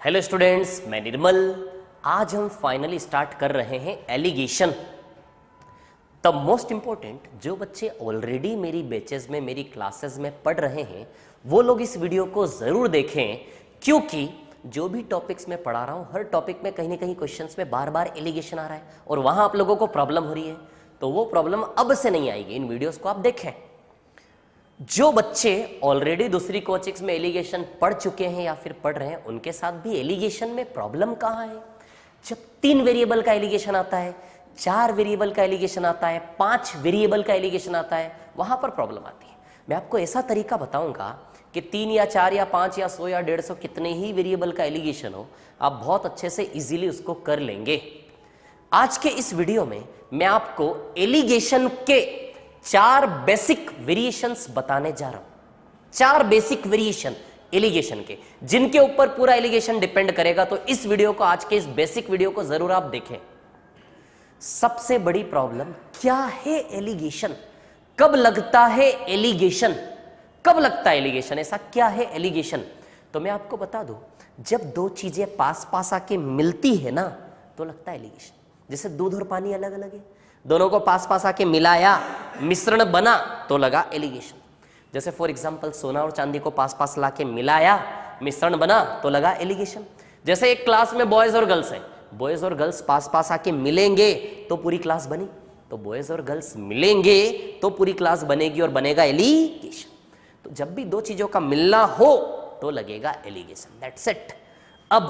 Hello students, मैं निर्मल। आज हम फाइनली स्टार्ट कर रहे हैं एलिगेशन। द मोस्ट इंपॉर्टेंट, जो बच्चे ऑलरेडी मेरी बैचेस में, मेरी क्लासेस में पढ़ रहे हैं, वो लोग इस वीडियो को ज़रूर देखें, क्योंकि जो भी टॉपिक्स मैं पढ़ा रहा हूँ, हर टॉपिक में कहीं ना कहीं क्वेश्चंस में बार बार एलिगेशन आ रहा है और वहाँ आप लोगों को प्रॉब्लम हो रही है। तो वो प्रॉब्लम अब से नहीं आएगी। इन वीडियोज़ को आप देखें। जो बच्चे ऑलरेडी दूसरी कोचिंग्स में एलिगेशन पढ़ चुके हैं या फिर पढ़ रहे हैं, उनके साथ भी एलिगेशन में प्रॉब्लम कहाँ है। जब 3 वेरिएबल का एलिगेशन आता है, 4 वेरिएबल का एलिगेशन आता है, 5 वेरिएबल का एलिगेशन आता है, वहां पर प्रॉब्लम आती है। मैं आपको ऐसा तरीका बताऊंगा कि 3 या 4 या 5 या 100 या 150 कितने ही वेरिएबल का एलिगेशन हो, आप बहुत अच्छे से इजीली उसको कर लेंगे। आज के इस वीडियो में मैं आपको एलिगेशन के 4 बेसिक वेरिएशंस बताने जा रहा हूं। 4 बेसिक वेरिएशन एलिगेशन के, जिनके ऊपर पूरा एलिगेशन डिपेंड करेगा। तो इस वीडियो को, आज के इस बेसिक वीडियो को जरूर आप देखें। सबसे बड़ी प्रॉब्लम क्या है एलिगेशन, कब लगता है एलिगेशन, कब लगता है एलिगेशन, ऐसा क्या है एलिगेशन। तो मैं आपको बता दूं, जब 2 चीजें पास पास आके मिलती है ना, तो लगता है एलिगेशन। जैसे दूध और पानी अलग अलग है, दोनों को पास पास आके मिलाया, मिश्रण बना, तो लगा एलिगेशन। जैसे फॉर एग्जांपल सोना और चांदी को पास पास लाके मिलाया, मिश्रण बना, तो लगा एलिगेशन। जैसे एक क्लास में बॉयज और गर्ल्स हैं, बॉयज और गर्ल्स पास पास आके मिलेंगे तो पूरी क्लास बनी। तो बॉयज और गर्ल्स मिलेंगे तो पूरी क्लास बनेगी और बनेगा एलिगेशन। तो जब भी 2 चीजों का मिलना हो तो लगेगा एलिगेशन। That's it. अब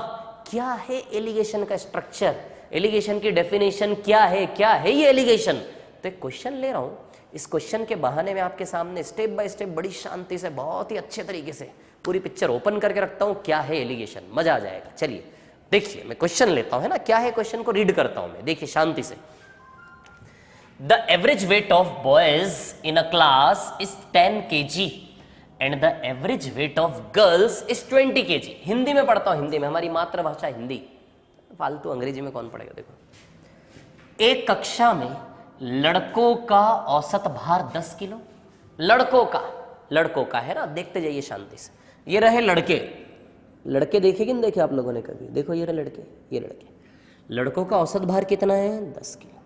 क्या है एलिगेशन का स्ट्रक्चर, एलिगेशन की डेफिनेशन क्या है ये एलिगेशन। तो एक क्वेश्चन ले रहा हूं, इस क्वेश्चन के बहाने में आपके सामने स्टेप बाय स्टेप बड़ी शांति से, बहुत ही अच्छे तरीके से पूरी पिक्चर ओपन करके रखता हूं। क्या है एलिगेशन, मजा आ जाएगा। चलिए देखिए, मैं क्वेश्चन लेता हूं, है ना, क्या है क्वेश्चन को रीड करता हूं मैं, देखिए शांति से। The average weight of boys in a class is 10 kg and the average weight of girls is 20 kg। Hindi में पढ़ता हूं, हिंदी में, हमारी मातृभाषा हिंदी, फालतू अंग्रेजी में कौन पढ़ेगा। देखो, एक कक्षा में लड़कों का औसत भार 10 किलो, लड़कों का है ना, देखते जाइए शांति से। ये रहे लड़के देखे कि नहीं देखे आप लोगों ने कभी, देखो ये रहे लड़के, लड़कों का औसत भार कितना है, 10 किलो,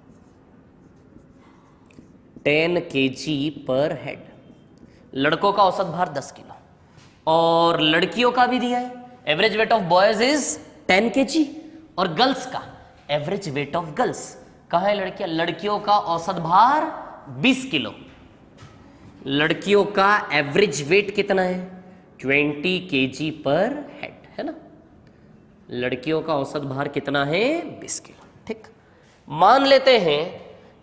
10 kg पर हेड। लड़कों का औसत भार 10 किलो, और लड़कियों का भी दिया है, average weight of boys is 10 kg, और गर्ल्स का एवरेज वेट ऑफ गर्ल्स, कहां है लड़कियां, लड़कियों का औसत भार 20 किलो, लड़कियों का एवरेज वेट कितना है, 20 kg पर हेड, है ना। लड़कियों का औसत भार कितना है, 20 किलो। ठीक, मान लेते हैं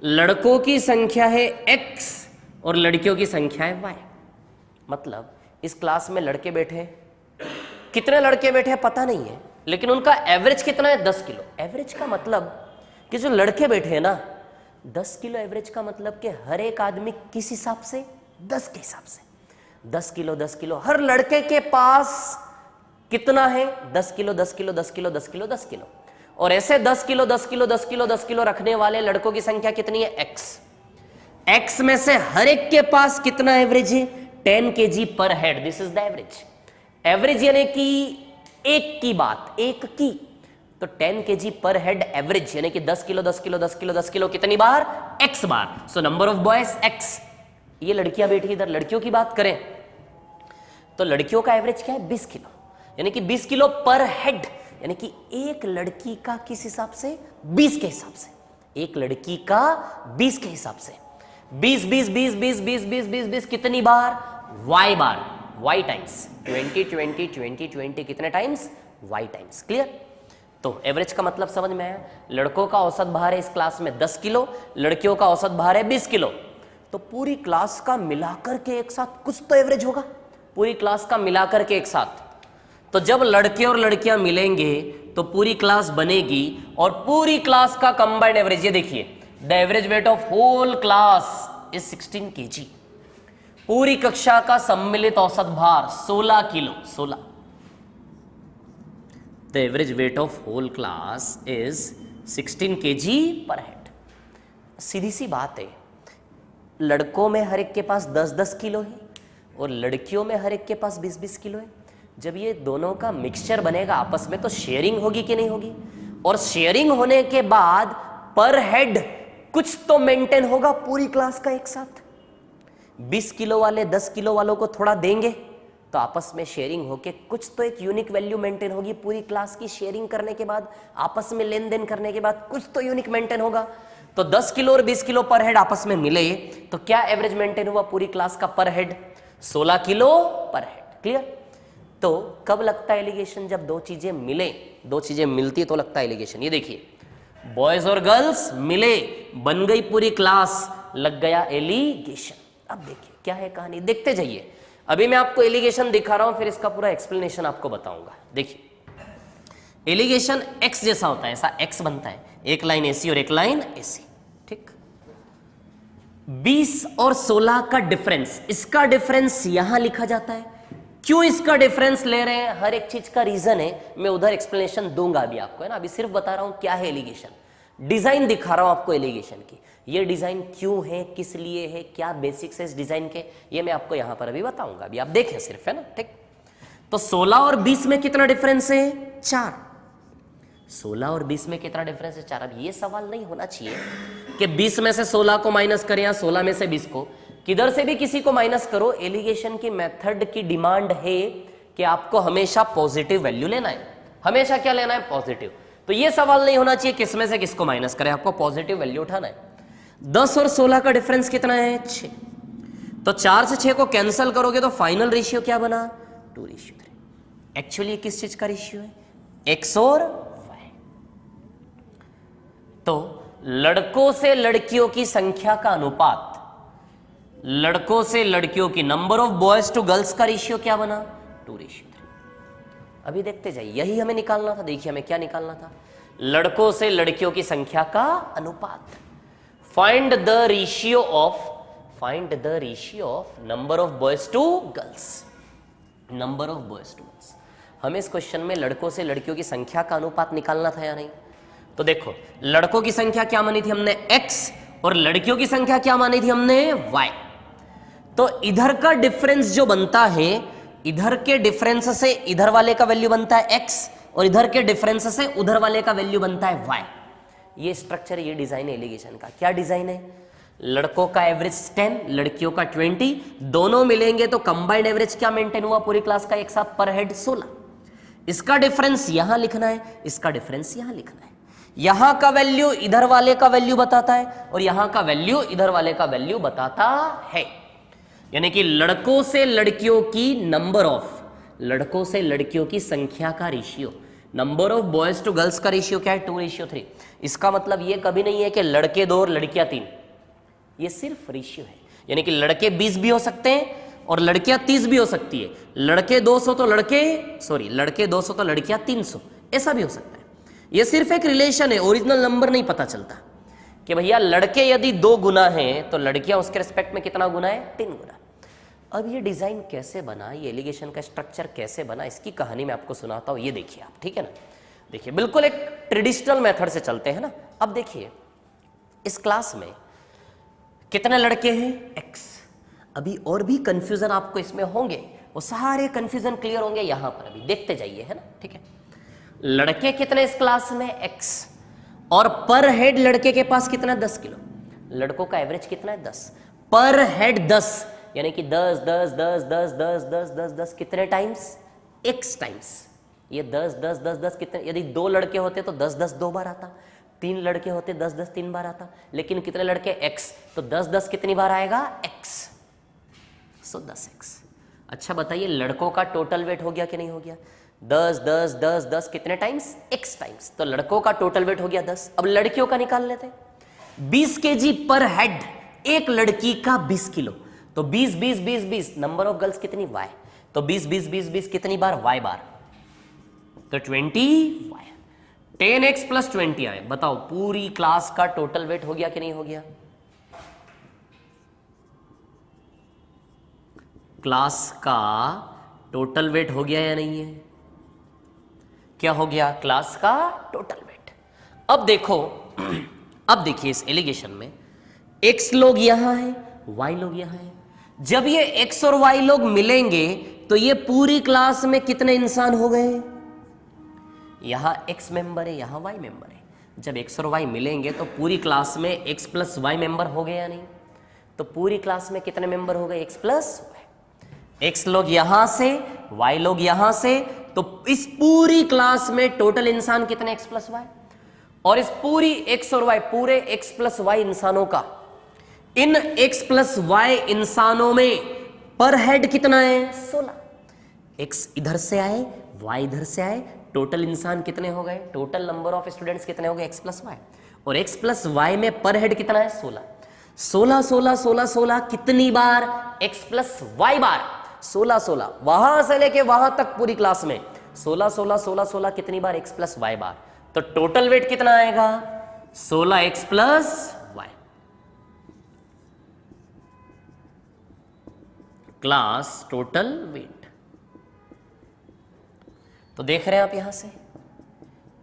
लड़कों की संख्या है x और लड़कियों की संख्या है y। मतलब इस क्लास में लड़के बैठे, कितने लड़के बैठे पता नहीं है, लेकिन उनका एवरेज कितना है, 10 किलो। एवरेज का मतलब कि जो लड़के बैठे हैं ना, 10 किलो एवरेज का मतलब कि हर एक आदमी किस हिसाब से, 10 के हिसाब से, 10 किलो 10 किलो, हर लड़के के पास कितना है, 10 kilo 10 kilo 10 kilo 10 kilo 10 kilo. और ऐसे 10 किलो 10 किलो 10 किलो 10 किलो रखने वाले लड़कों की संख्या कितनी है, x में से हर एक के पास कितना एवरेज है, 10 kg per head. This is the average. Average यानी कि एक की बात, एक की, तो 10 kg पर हेड एवरेज, यानी कि 10 किलो 10 किलो 10 किलो 10 किलो कितनी बार, x bar. So number of boys x। ये लड़कियां बैठी, इधर लड़कियों की बात करें तो लड़कियों का एवरेज क्या है, 20 किलो, यानी कि 20 किलो पर हेड, यानी कि एक लड़की का किस हिसाब से, 20 के हिसाब से, एक लड़की का 20 के हिसाब से, 20 20 20 20 20 20 20 20 कितनी बार, y बार, y टाइम्स 20 20 20 20 कितने टाइम्स, y टाइम्स। क्लियर। तो एवरेज का मतलब समझ में आया। लड़कों का औसत भार है इस क्लास में 10 किलो, लड़कियों का औसत भार है 20 किलो। तो पूरी क्लास का मिलाकर के एक साथ कुछ तो एवरेज होगा, पूरी क्लास का मिलाकर के एक साथ। तो जब लड़के और लड़कियां मिलेंगे तो पूरी क्लास बनेगी, और पूरी क्लास का कंबाइंड एवरेज, ये देखिए, the average weight of whole class is 16 kg। पूरी कक्षा का सम्मिलित औसत भार 16 kilo, 16। The average weight of whole class is 16 kg per head. सीधी सी बात है, लड़कों में हर एक के पास 10-10 किलो है और लड़कियों में हर एक के पास 20-20 किलो है। जब ये दोनों का मिक्सचर बनेगा आपस में तो शेयरिंग होगी कि नहीं होगी, और शेयरिंग होने के बाद पर हेड कुछ तो मेंटेन होगा पूरी क्लास का एक साथ। 20 किलो वाले 10 किलो वालों को थोड़ा देंगे तो आपस में शेयरिंग होके कुछ तो एक यूनिक वैल्यू मेंटेन होगी पूरी क्लास की। शेयरिंग करने के बाद, आपस में लेन देन करने के बाद कुछ तो यूनिक मेंटेन होगा। तो 10 किलो और 20 किलो पर हेड आपस में मिले तो क्या एवरेज मेंटेन हुआ पूरी क्लास का पर हेड? 16 किलो पर हेड। क्लियर? तो कब लगता है एलिगेशन? जब दो चीजें मिले, दो चीजें मिलती तो लगता है एलिगेशन। ये देखिए, बॉयज और गर्ल्स मिले, बन गई पूरी क्लास, लग गया एलिगेशन। अब देखिए क्या है कहानी, देखते जाइए। अभी मैं आपको एलिगेशन दिखा रहा हूं, फिर इसका पूरा एक्सप्लेनेशन आपको बताऊंगा। देखिए, एलिगेशन एक्स जैसा होता है, ऐसा एक्स बनता है, एक लाइन एसी और एक लाइन एसी। ठीक, 20 और 16 का डिफरेंस, इसका डिफरेंस यहां लिखा जाता है। क्यों इसका डिफरेंस ले रहे हैं, हर एक चीज का रीजन है, मैं उधर एक्सप्लेनेशन दूंगा अभी आपको, है ना। अभी सिर्फ बता रहा हूं क्या है एलिगेशन, डिजाइन दिखा रहा हूं आपको एलिगेशन की। ये डिजाइन क्यों है, किस लिए है, क्या बेसिक्स है इस डिजाइन के, ये मैं आपको यहां पर अभी बताऊंगा। अभी आप देखें सिर्फ, है ना। ठीक, तो 16 और 20 में कितना डिफरेंस है? 4। 16 और 20 में कितना डिफरेंस है? 4। अब ये सवाल नहीं होना चाहिए कि 20 में से 16 को माइनस करें या 16 में से 20 को, किधर से भी किसी को माइनस करो। एलिगेशन की मेथड की डिमांड है कि आपको हमेशा पॉजिटिव वैल्यू लेना है, हमेशा क्या लेना है? पॉजिटिव। तो ये सवाल नहीं होना चाहिए किस में से किसको माइनस करें, आपको पॉजिटिव वैल्यू उठाना है। 10 और 16 का डिफरेंस कितना है? 6। तो 4 से 6 को कैंसिल करोगे तो फाइनल रेशियो क्या बना? 2:3। एक्चुअली किस चीज का रेशियो है? एक्स और वाई। तो लड़कों से लड़कियों की संख्या का अनुपात, लड़कों से लड़कियों की, number of boys to girls का रेशियो क्या बना? 2:3। अभी देखते जाइए, यही हमें निकालना था। देखिए हमें क्या निकालना था, लड़कों से लड़कियों की संख्या का अनुपात। Find the ratio of number of boys to girls, number of boys to girls. हमें इस क्वेश्चन में लड़कों से लड़कियों की संख्या का अनुपात निकालना था या नहीं? तो देखो, लड़कों की संख्या क्या मानी थी हमने? x, और लड़कियों की संख्या क्या मानी थी हमने? y। तो इधर का डिफरेंस जो बनता है, इधर के डिफरेंस से इधर वाले का वैल्यू बनता है x, और इधर के डिफरेंस से उधर वाले का वैल्यू बनता है y। ये स्ट्रक्चर, ये डिजाइन है एलिगेशन का। क्या डिजाइन है? लड़कों का एवरेज 10, लड़कियों का 20, दोनों मिलेंगे तो कंबाइंड एवरेज क्या मेंटेन हुआ पूरी क्लास का एक साथ? पर हेड 16। इसका डिफरेंस यहां लिखना है, इसका डिफरेंस यहां लिखना है। यहां का वैल्यू इधर वाले का वैल्यू बताता है, और यहां का वैल्यू इधर वाले का वैल्यू बताता है। यानी कि लड़कों से लड़कियों की नंबर ऑफ, लड़कों से लड़कियों की संख्या का ratio, number of boys to girls का रेशियो क्या है? 2:3। इसका मतलब ये कभी नहीं है कि लड़के 2 और लड़कियां 3, ये सिर्फ रेशियो है। यानी कि लड़के 20 भी हो सकते हैं और लड़कियां 30 भी हो सकती है। लड़के 200 तो लड़के 200 तो लड़कियां 300, ऐसा भी हो सकता है। ये सिर्फ एक रिलेशन है, ओरिजिनल नंबर नहीं पता चलता कि भैया लड़के यदि 2 गुना हैं तो लड़कियां उसके रिस्पेक्ट में कितना गुना है? 3 गुना। अब ये डिजाइन कैसे बना, ये एलिगेशन का स्ट्रक्चर कैसे बना, इसकी कहानी मैं आपको सुनाता हूं। ये देखिए आप, ठीक है ना। देखिए बिल्कुल एक ट्रेडिशनल मेथड से चलते हैं ना। अब देखिए इस क्लास में कितने लड़के हैं? x। अभी और भी कंफ्यूजन आपको इसमें होंगे, वो सारे कंफ्यूजन क्लियर होंगे यहां पर, अभी देखते जाइए, है ना। ठीक है, लड़के कितने इस क्लास में? x। और पर हेड लड़के के पास कितना? 10 किलो। लड़कों का एवरेज कितना है? 10। पर हेड 10, यानी कि 10 10 10 10 10 10 10 10 कितने टाइम्स? x times. ये 10 10 10 10 कितने? यदि 2 लड़के होते तो 10 10 2 बार आता, 3 लड़के होते 10 10 3 बार आता, लेकिन कितने लड़के? x, तो 10 10 कितनी बार आएगा? x, सो 10x। अच्छा बताइए, लड़कों का टोटल वेट हो गया कि नहीं हो गया? 10 10 10 10 कितने टाइम्स? x times. तो लड़कों का टोटल वेट हो गया 10। अब लड़कियों का निकाल लेते हैं। 20 kg पर हेड, एक लड़की का 20 किलो, तो 20 20 20 20, नंबर ऑफ गर्ल्स कितनी? y। तो 20 20 20 20 कितनी बार? y बार, तो 20y। 10x + 20 आए। बताओ पूरी क्लास का टोटल वेट हो गया कि नहीं हो गया? क्लास का टोटल वेट हो गया या नहीं है? क्या हो गया? क्लास का टोटल वेट। अब देखो, अब देखिए इस एलिगेशन में x लोग यहां है, y लोग यहां है। जब ये x और y लोग मिलेंगे तो ये पूरी क्लास में कितने इंसान हो गए? यहां x मेंबर है, यहां y मेंबर है। जब x और y मिलेंगे तो पूरी क्लास में x प्लस y मेंबर हो गए या नहीं? तो पूरी क्लास में कितने मेंबर हो गए? x plus y। x लोग यहां से, y लोग यहां से, तो इस पूरी क्लास में टोटल इंसान कितने? x plus y। और इस पूरी x और y, पूरे x प्लस y इंसानों का, इन x प्लस y इंसानों में पर हेड कितना है? 16। x इधर से आए, y इधर से आए, टोटल इंसान कितने हो गए? टोटल नंबर ऑफ स्टूडेंट्स कितने हो गए? x plus y। और x प्लस y में पर हेड कितना है? 16। 16 16 16 16 कितनी बार? x प्लस y बार। 16 16 वहां से लेके वहां तक पूरी क्लास में 16 16 16 16 कितनी बार? x प्लस y बार। तो टोटल वेट कितना आएगा? 16x plus y। Class total weight. तो देख रहे हैं आप यहां से,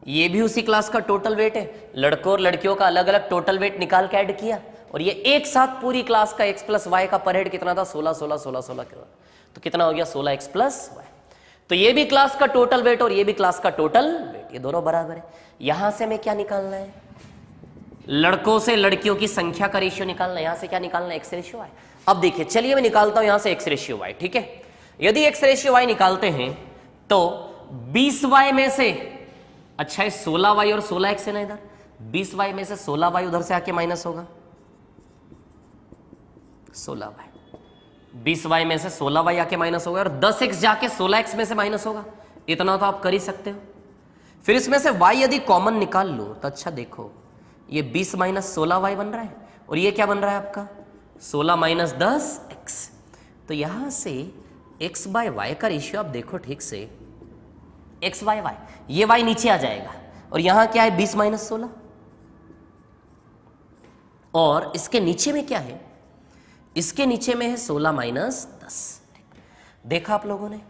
ये भी उसी क्लास का टोटल वेट है। लड़कों और लड़कियों का अलग अलग टोटल वेट निकाल के ऐड किया, और ये एक साथ पूरी क्लास का x प्लस वाई का पर हेड कितना था? 16 16 16 16। तो कितना हो गया? 16x plus Y. तो ये भी क्लास का टोटल वेट और ये भी क्लास का टोटल वेट, ये दोनों बराबर है। यहां से हमें क्या निकालना है? लड़कों से लड़कियों की संख्या का रेशियो निकालना है। यहां से क्या निकालना है? x ratio y। अब देखिए, चलिए मैं निकालता हूं यहां से x रेशियो y, ठीक है। यदि x रेशियो y निकालते हैं तो 20y में से, अच्छा है 16y और 16x है ना इधर, 20y में से 16y उधर से आके माइनस होगा, 16y। 20y में से 16y आके माइनस होगा, और 10x जाके 16x में से माइनस होगा। इतना तो आप कर ही सकते हो। फिर इसमें से y यदि कॉमन निकाल लो तो अच्छा देखो, ये 20 माइनस 16y बन रहा है, और ये क्या बन रहा है आपका? 16 माइनस 10x। तो यहां से x बाय y का रेशियो आप देखो ठीक से, x बाय y, ये y नीचे आ जाएगा, और यहां क्या है? 20 माइनस 16, और इसके नीचे में क्या है? इसके नीचे में है 16 माइनस 10। देखा आप लोगों ने?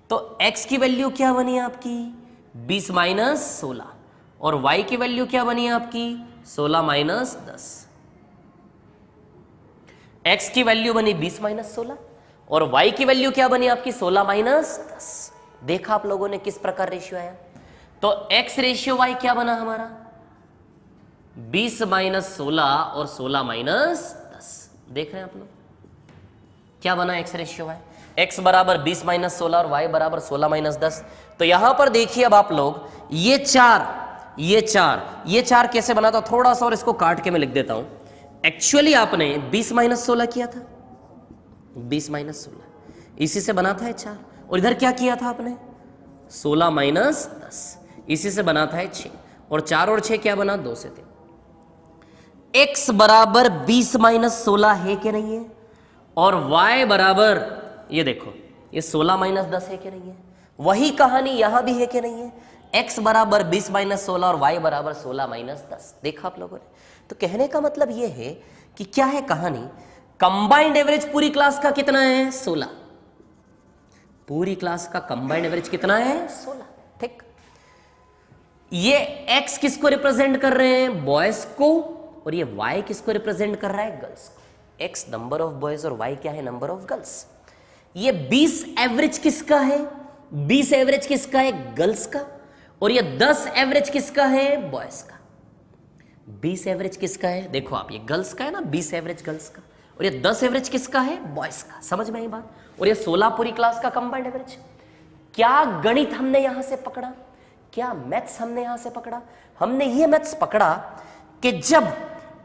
तो x की वैल्यू क्या बनी आपकी? 20 माइनस 16, और y की वैल्यू क्या बनी आपकी? 16 माइनस 10। x की वैल्यू बनी 20 माइनस 16, और y की वैल्यू क्या बनी आपकी? 16 माइनस 10। देखा आप लोगों ने किस प्रकार रेशियो आया? तो x रेशियो y क्या बना हमारा? 20 माइनस 16 और 16 माइनस 10। देख रहे हैं आप लोग क्या बना x रेशियो y? x बराबर 20 माइनस 16 और y बराबर 16 माइनस 10। तो यहां पर देखिए अब आप लोग, ये चार कैसे बना था? थोड़ा सा और इसको काट के मैं लिख देता हूं। एक्चुअली आपने 20 माइनस 16 किया था, 20 माइनस 16 इसी से बना था 4, और इधर क्या किया था आपने? 16 माइनस 10 इसी से बना था 6, और 4 और 6 क्या बना? 2 से 3। x बराबर 20 माइनस 16 है कि नहीं है? और y बराबर, ये देखो, ये 16 माइनस 10 है कि नहीं है? वही कहानी यहां भी है कि नहीं है? x बराबर 20 माइनस 16 और y बराबर 16 माइनस 10। देखा आप लोगों ने? तो कहने का मतलब ये है कि क्या है कहानी? कंबाइंड एवरेज पूरी क्लास का कितना है? 16। पूरी क्लास का कंबाइंड एवरेज कितना है? 16। ठीक। ये x किसको रिप्रेजेंट कर रहे हैं? बॉयज को, और ये y किसको रिप्रेजेंट कर रहा है? गर्ल्स को। x नंबर ऑफ बॉयज और y क्या है? Number of girls. ये 20 एवरेज किसका है? 20 एवरेज किसका है? गर्ल्स का। और ये 10 एवरेज किसका है? बॉयज का। 20 एवरेज किसका है? देखो आप, ये गर्ल्स का है ना, 20 एवरेज गर्ल्स का, और ये 10 एवरेज किसका है? बॉयज का। समझ में आई बात? और ये 16 पूरी क्लास का कंबाइंड एवरेज। क्या गणित हमने यहां से पकड़ा? क्या मैथ्स हमने यहां से पकड़ा? हमने ये मैथ्स पकड़ा कि जब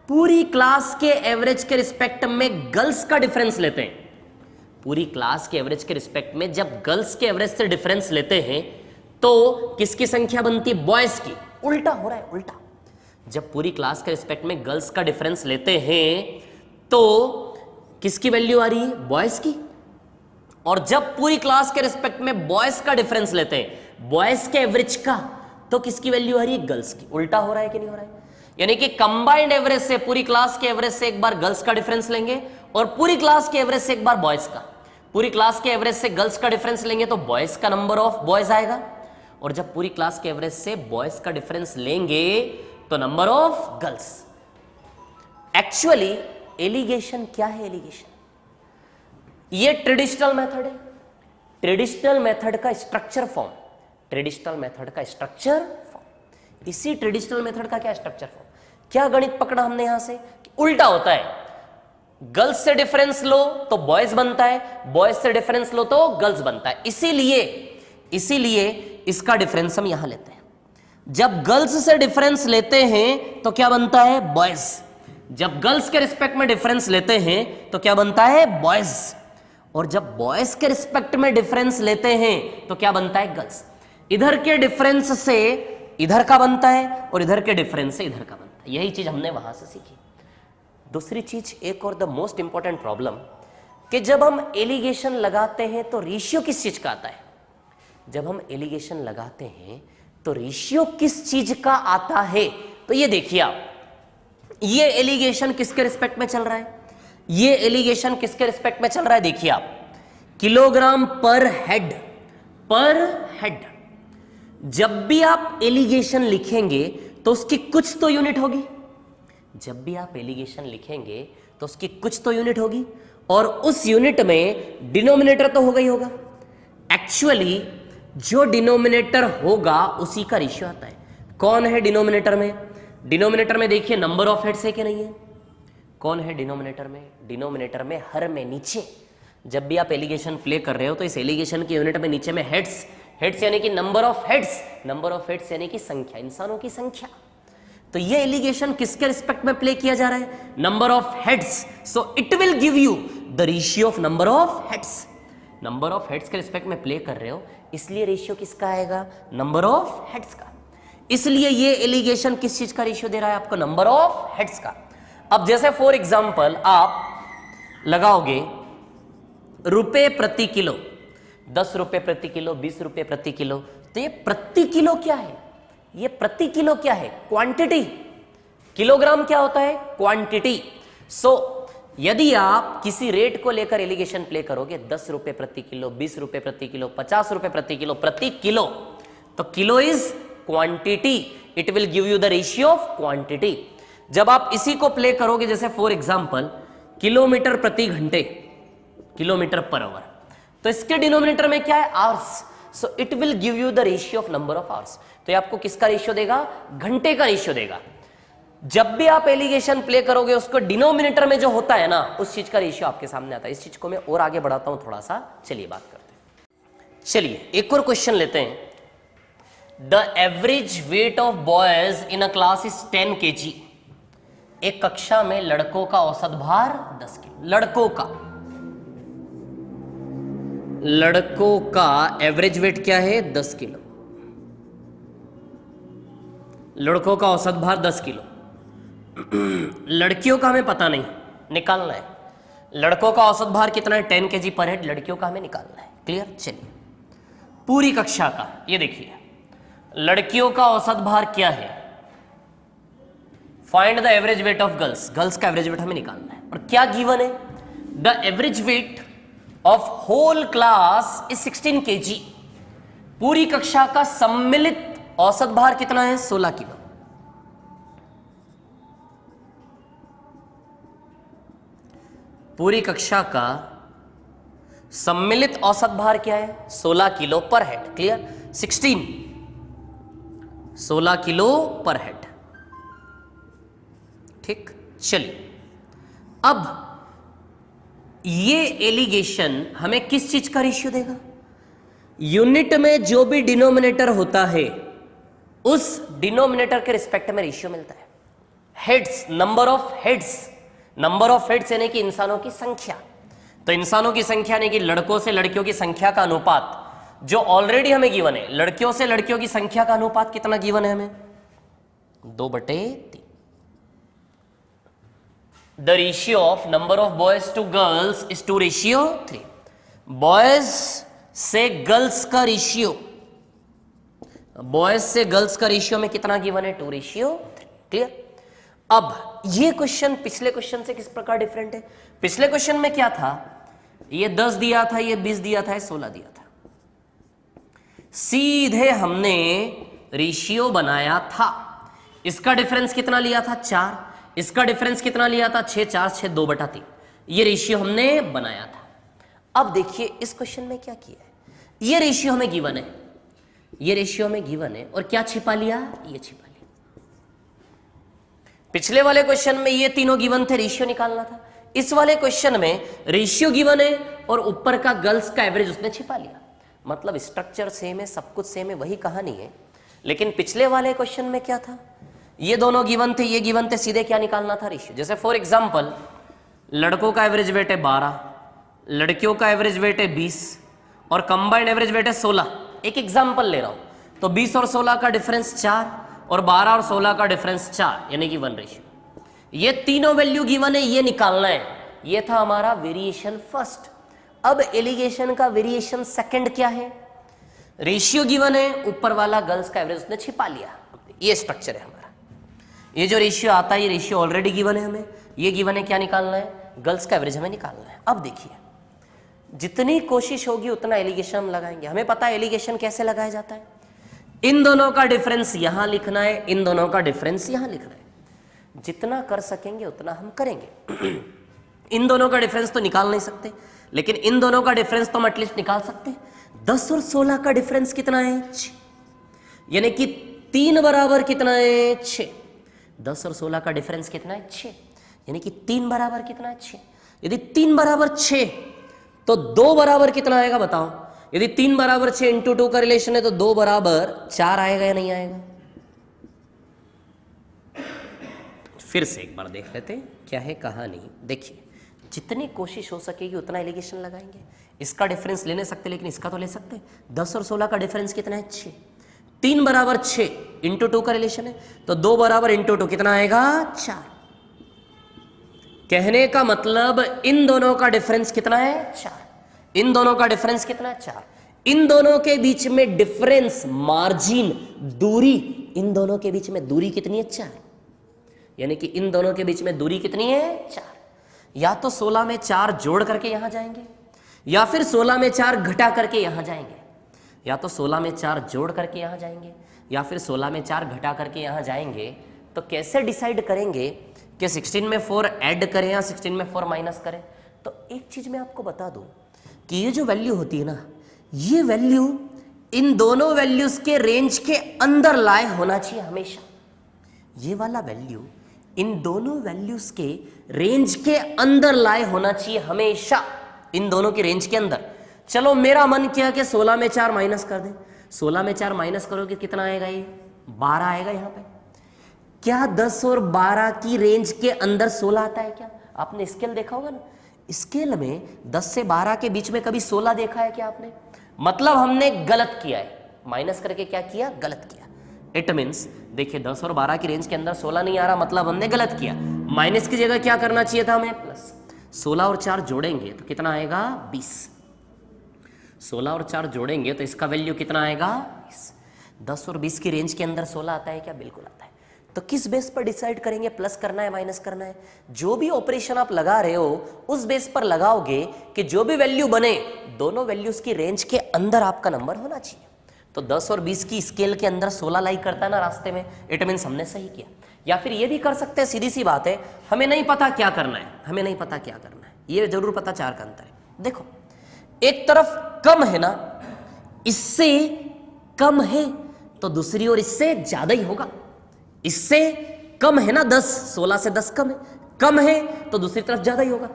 पूरी क्लास के एवरेज के रिस्पेक्ट में गर्ल्स का डिफरेंस लेते हैं, पूरी क्लास के एवरेज के रिस्पेक्ट में जब गर्ल्स के एवरेज से डिफरेंस लेते हैं तो किसकी संख्या बनती है? बॉयज की। उल्टा हो रहा है, उल्टा। जब पूरी क्लास के रिस्पेक्ट में गर्ल्स का डिफरेंस लेते हैं तो किसकी वैल्यू आ रही है? बॉयज की। और जब पूरी क्लास के रिस्पेक्ट में बॉयज का डिफरेंस लेते हैं, बॉयज के एवरेज का, तो किसकी वैल्यू आ रही है? गर्ल्स की। उल्टा हो रहा है कि नहीं हो रहा है? यानी कि कंबाइंड एवरेज से, पूरी क्लास के एवरेज से एक बार गर्ल्स का डिफरेंस लेंगे, और पूरी क्लास के एवरेज से एक बार बॉयज का। पूरी क्लास के एवरेज से गर्ल्स का डिफरेंस लेंगे तो बॉयज का नंबर ऑफ बॉयज आएगा, और जब पूरी क्लास के एवरेज से बॉयज का डिफरेंस लेंगे तो number of girls. Actually alligation क्या है? एलिगेशन ये ट्रेडिशनल मेथड है। ट्रेडिशनल मेथड का स्ट्रक्चर फॉर्म, ट्रेडिशनल मेथड का स्ट्रक्चर फॉर्म। इसी ट्रेडिशनल मेथड का क्या स्ट्रक्चर फॉर्म, क्या गणित पकड़ा हमने यहां से, उल्टा होता है, गर्ल्स से डिफरेंस लो तो बॉयज बनता है, बॉयज से डिफरेंस लो तो गर्ल्स बनता है। इसीलिए इसका डिफरेंस हम यहां लेते हैं। जब गर्ल्स से डिफरेंस लेते हैं तो क्या बनता है, बॉयज। जब गर्ल्स के रिस्पेक्ट में डिफरेंस लेते हैं तो क्या बनता है, बॉयज। और जब बॉयज के रिस्पेक्ट में डिफरेंस लेते हैं तो क्या बनता है, गर्ल्स। इधर के डिफरेंस से इधर का बनता है और इधर के डिफरेंस से इधर का बनता है। यही चीज हमने वहां से सीखी। दूसरी चीज, एक और द मोस्ट इंपॉर्टेंट प्रॉब्लम, कि जब हम एलिगेशन लगाते हैं तो रेशियो किस चीज का आता है। जब हम एलिगेशन लगाते हैं तो रेशियो किस चीज का आता है। तो ये देखिए आप, ये एलिगेशन किसके रिस्पेक्ट में चल रहा है, ये एलिगेशन किसके रिस्पेक्ट में चल रहा है, देखिए आप, किलोग्राम पर हेड, पर हेड। जब भी आप एलिगेशन लिखेंगे तो उसकी कुछ तो यूनिट होगी। जब भी आप एलिगेशन लिखेंगे तो उसकी कुछ तो यूनिट होगी, और उस यूनिट में डिनोमिनेटर तो होगा ही होगा। एक्चुअली जो डिनोमिनेटर होगा उसी का रेशियो आता है। कौन है डिनोमिनेटर में, डिनोमिनेटर में देखिए नंबर ऑफ हेड्स है कि नहीं है। कौन है डिनोमिनेटर में, डिनोमिनेटर में हर में नीचे। जब भी आप एलिगेशन प्ले कर रहे हो तो इस एलिगेशन की यूनिट में नीचे में हेड्स, हेड्स यानी कि number of heads, number of heads यानी कि संख्या, इंसानों की संख्या। तो ये एलिगेशन किसके रिस्पेक्ट में प्ले किया जा रहा है, number of heads. So it will give you the ratio of number of heads. Number of heads के रिस्पेक्ट में प्ले कर रहे हो, इसलिए रेशियो किसका आएगा, नंबर ऑफ हेड्स का। इसलिए ये एलिगेशन किस चीज का रेशियो दे रहा है आपको, नंबर ऑफ हेड्स का। अब जैसे फॉर एग्जांपल आप लगाओगे रुपए प्रति किलो, 10 रुपए प्रति किलो, 20 रुपए प्रति किलो, तो ये प्रति किलो क्या है, ये प्रति किलो क्या है, क्वांटिटी। किलोग्राम क्या होता है, क्वांटिटी। सो यदि आप किसी रेट को लेकर एलिगेशन प्ले करोगे, 10 रुपए प्रति किलो, 20 रुपए प्रति किलो, 50 रुपए प्रति किलो, तो kilo is quantity, it will give you the ratio of quantity. जब आप इसी को प्ले करोगे, जैसे फॉर एग्जांपल किलोमीटर प्रति घंटे, किलोमीटर पर आवर, तो इसके डिनोमिनेटर में क्या है, hours. So it will give you the ratio of number of hours. तो ये आपको किसका रेशियो देगा, घंटे का रेशियो देगा। जब भी आप एलिगेशन प्ले करोगे, उसको डिनोमिनेटर में जो होता है ना, उस चीज का रेशियो आपके सामने आता है। इस चीज को मैं और आगे बढ़ाता हूं थोड़ा सा, चलिए बात करते हैं। चलिए एक और क्वेश्चन लेते हैं। The average weight of boys in a class is 10 kg। एक कक्षा में लड़कों का औसत भार 10 किलो। लड़कों का एवरेज वेट क्या है, 10 किलो। लड़कों का औसत भार 10 किलो। लड़कियों का हमें पता नहीं, निकालना है। लड़कों का औसत भार कितना है, 10 kg पर हेड। लड़कियों का हमें निकालना है। क्लियर। चलिए पूरी कक्षा का ये देखिए, लड़कियों का औसत भार क्या है, find the average weight of girls. Girls का एवरेज वेट हमें निकालना है। और क्या गिवन है, the average weight of whole class is 16 kg। पूरी कक्षा का सम्मिलित औसत भार कितना है, 16 किलो। पूरी कक्षा का सम्मिलित औसत भार क्या है, 16 किलो पर हेड। क्लियर। 16 किलो पर हेड। ठीक। चलिए अब ये एलिगेशन हमें किस चीज का रेशियो देगा, यूनिट में जो भी डिनोमिनेटर होता है उस डिनोमिनेटर के रिस्पेक्ट में रेशियो मिलता है। Heads, number of heads, number of heads यानी कि इंसानों की संख्या। तो इंसानों की संख्या यानी कि लड़कों से लड़कियों की संख्या का अनुपात जो ऑलरेडी हमें गिवन है। लड़कियों से लड़कियों की संख्या का अनुपात कितना गिवन है हमें, 2/3। The ratio of number of boys to girls is 2:3। Boys से गर्ल्स का रेशियो, बॉयज से गर्ल्स का रेशियो में कितना गिवन है, 2:3। क्लियर। अब ये क्वेश्चन पिछले क्वेश्चन से किस प्रकार डिफरेंट है। पिछले क्वेश्चन में क्या था, ये 10 दिया था, ये 20 दिया था, ये 16 दिया था। सीधे हमने रेशियो बनाया था। इसका डिफरेंस कितना लिया था, 4। इसका डिफरेंस कितना लिया था, 6, 4, 6, 2/3। ये रेशियो हमने बनाया था। अब देखिए इस क्वेश्चन में क्या किया है, ये रेशियो हमें गिवन है, ये रेशियो हमें गिवन है, और क्या छिपा लिया, ये छिपा लिया। पिछले वाले क्वेश्चन में ये तीनों गिवन थे, रेशियो निकालना था। इस वाले क्वेश्चन में रेशियो गिवन है और ऊपर का गर्ल्स का एवरेज उसने छिपा लिया। मतलब स्ट्रक्चर सेम है, सब कुछ सेम है, वही कहानी है। लेकिन पिछले वाले क्वेश्चन में क्या था, ये दोनों गिवन थे, ये गिवन थे, सीधे क्या निकालना था, रेशियो। जैसे फॉर एग्जांपल लड़कों का एवरेज वेट है 12, लड़कियों का एवरेज वेट है 20 और कंबाइंड एवरेज वेट है 16। एक एग्जांपल ले रहा हूं, तो 20 और 16 का डिफरेंस 4 और 12 और 16 का डिफरेंस 4, यानी कि 1 रेशियो। ये तीनों वैल्यू गिवन है, ये निकालना है। ये था हमारा वेरिएशन फर्स्ट। अब एलिगेशन का वेरिएशन सेकंड क्या है, रेशियो गिवन है, ऊपर वाला गर्ल्स का एवरेज उसने छिपा लिया। ये स्ट्रक्चर है हमारा। ये जो रेशियो आता है, ये रेशियो ऑलरेडी गिवन है हमें, ये गिवन है, क्या निकालना है, गर्ल्स का एवरेज हमें निकालना है। अब देखिए, जितनी कोशिश होगी उतना एलिगेशन हम लगाएंगे। हमें पता है एलिगेशन कैसे लगाया जाता है, इन दोनों का डिफरेंस यहां लिखना है, इन दोनों का डिफरेंस यहां लिखना है। जितना कर सकेंगे उतना हम करेंगे। इन दोनों का डिफरेंस तो निकाल नहीं सकते, लेकिन इन दोनों का डिफरेंस तो हम एटलीस्ट निकाल सकते हैं। 10 और 16 का डिफरेंस कितना है, 6, यानी कि 3 बराबर कितना है, 6। 10 और 16 का डिफरेंस कितना है, 6, यानी कि 3 बराबर कितना है, 6। यदि 3 बराबर 6 तो 2 बराबर कितना आएगा बताओ। यदि 3 बराबर 6 इंटू 2 का रिलेशन है तो 2 बराबर 4 आएगा या नहीं आएगा। फिर से एक बार देख लेते हैं क्या है कहानी। देखिए, जितनी कोशिश हो सकेगी उतना एलिगेशन लगाएंगे। इसका डिफरेंस ले नहीं सकते, लेकिन इसका तो ले सकते। 10 और 16 का डिफरेंस कितना है, 6। 3 बराबर 6 इंटू 2 का रिलेशन है, तो 2 बराबर इंटू 2 कितना आएगा, 4। कहने का मतलब इन दोनों का डिफरेंस कितना है, 4। इन दोनों का डिफरेंस कितना है, 4। इन दोनों के बीच में डिफरेंस, मार्जिन, दूरी, इन दोनों के बीच में दूरी कितनी है, 4। यानी कि इन दोनों के बीच में दूरी कितनी है, 4। या तो 16 में 4 जोड़ करके यहां जाएंगे, या फिर 16 में 4 घटा करके यहां जाएंगे। या तो 16 में 4 जोड़ करके यहां जाएंगे, या फिर 16 में 4 घटा करके यहां जाएंगे। तो कैसे डिसाइड करेंगे कि 16 में 4 ऐड करें या 16 में 4 माइनस करें। तो एक चीज मैं आपको बता दूं कि ये जो वैल्यू होती है ना, ये वैल्यू इन दोनों वैल्यूज के रेंज के अंदर लाए होना चाहिए हमेशा। ये वाला वैल्यू इन दोनों वैल्यूज के रेंज के अंदर लाए होना चाहिए हमेशा, इन दोनों की रेंज के अंदर। चलो मेरा मन किया कि 16 में 4 माइनस कर दें। 16 में 4 माइनस करोगे कितना आएगा, ये 12 आएगा। यहां पे क्या 10 और 12 की रेंज के अंदर 16 आता है क्या? आपने स्केल देखा होगा ना, स्केल में 10 से 12 के बीच में कभी 16 देखा है क्या आपने? मतलब हमने गलत किया है, माइनस करके क्या किया, गलत किया। इट मीन्स देखिए 10 और 12 की रेंज के अंदर 16 नहीं आ रहा, मतलब हमने गलत किया। माइनस की जगह क्या करना चाहिए था हमें, प्लस। 16 और 4 जोड़ेंगे तो कितना आएगा, 20। 16 और 4 जोड़ेंगे तो इसका वैल्यू कितना आएगा, 20। 10 और 20 की रेंज के अंदर 16 आता है क्या? बिल्कुल आता है। तो किस बेस पर डिसाइड करेंगे प्लस करना है माइनस करना है? जो भी ऑपरेशन आप लगा रहे हो उस बेस पर लगाओगे कि जो भी वैल्यू बने दोनों वैल्यूज की रेंज के अंदर आपका नंबर होना चाहिए। तो 10 और 20 की स्केल के अंदर 16 लाई करता है ना रास्ते में, इट मीन्स हमने सही किया। या फिर ये भी कर सकते हैं, सीधी सी बात है, हमें नहीं पता क्या करना है, हमें नहीं पता क्या करना है, ये जरूर पता 4 का अंतर है। देखो एक तरफ कम है ना, इससे कम है तो दूसरी ओर इससे ज्यादा ही होगा। इससे कम है ना 10, 16 से 10 कम है तो दूसरी तरफ ज्यादा ही होगा।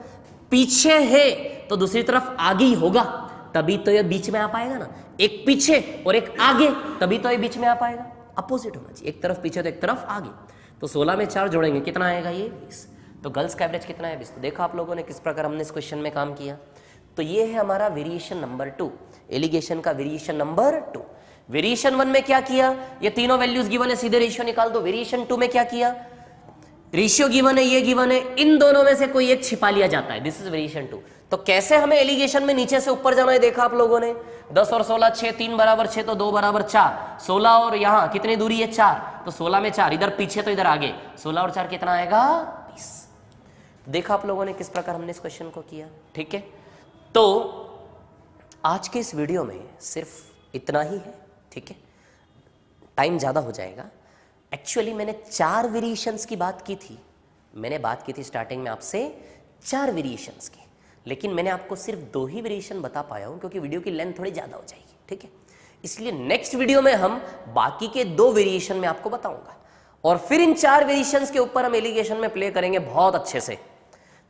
पीछे है तो दूसरी तरफ आगे ही होगा, तभी तो ये बीच में आ पाएगा ना। एक पीछे और एक आगे, तभी तो ये बीच में आ पाएगा। अपोजिट होना चाहिए, एक तरफ पीछे तो एक तरफ आगे। तो 16 में 4 जोड़ेंगे कितना आएगा, ये 20। तो गर्ल्स का एवरेज कितना है, 20। तो देखा आप लोगों ने किस प्रकार हमने इस क्वेश्चन में काम किया। तो ये है हमारा वेरिएशन नंबर 2, एलिगेशन का वेरिएशन नंबर 2। वेरिएशन 1 में क्या किया, ये तीनों वैल्यूज गिवन है, सीधे रेशियो निकाल दो। वेरिएशन 2 में क्या किया, रेशियो गिवन है, ये गिवन है, इन दोनों में से कोई एक छिपा लिया जाता है। This is variation 2। तो कैसे हमें एलिगेशन में नीचे से ऊपर जाना है देखा आप लोगों ने। 10 और 16 6, 3 बराबर 6 तो 2 बराबर 4। 16 और यहां कितनी दूरी है, 4, तो 16 में 4 इधर पीछे तो इधर आगे। 16 और 4 कितना आएगा, 20। देखा आप लोगों ने किस प्रकार हमने इस क्वेश्चन को किया। ठीक है, तो आज के इस वीडियो में सिर्फ इतना ही है। ठीक है, टाइम ज्यादा हो जाएगा। एक्चुअली मैंने 4 वेरिएशंस की बात की थी, मैंने बात की थी स्टार्टिंग में आपसे 4 वेरिएशंस की, लेकिन मैंने आपको सिर्फ 2 ही वेरिएशन बता पाया हूं क्योंकि वीडियो की लेंथ थोड़ी ज्यादा हो जाएगी। ठीक है। इसलिए नेक्स्ट वीडियो में हम बाकी के 2 वेरिएशन में आपको बताऊंगा और फिर इन 4 वेरिएशंस के ऊपर हम एलिगेशन में प्ले करेंगे बहुत अच्छे से।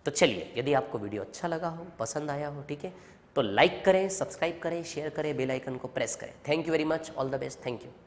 तो चलिए, यदि आपको वीडियो अच्छा लगा हो, पसंद आया हो, ठीक है, तो लाइक करें, सब्सक्राइब करें, शेयर करें, बेल आइकन को प्रेस करें। Thank you very much, all the best, thank you.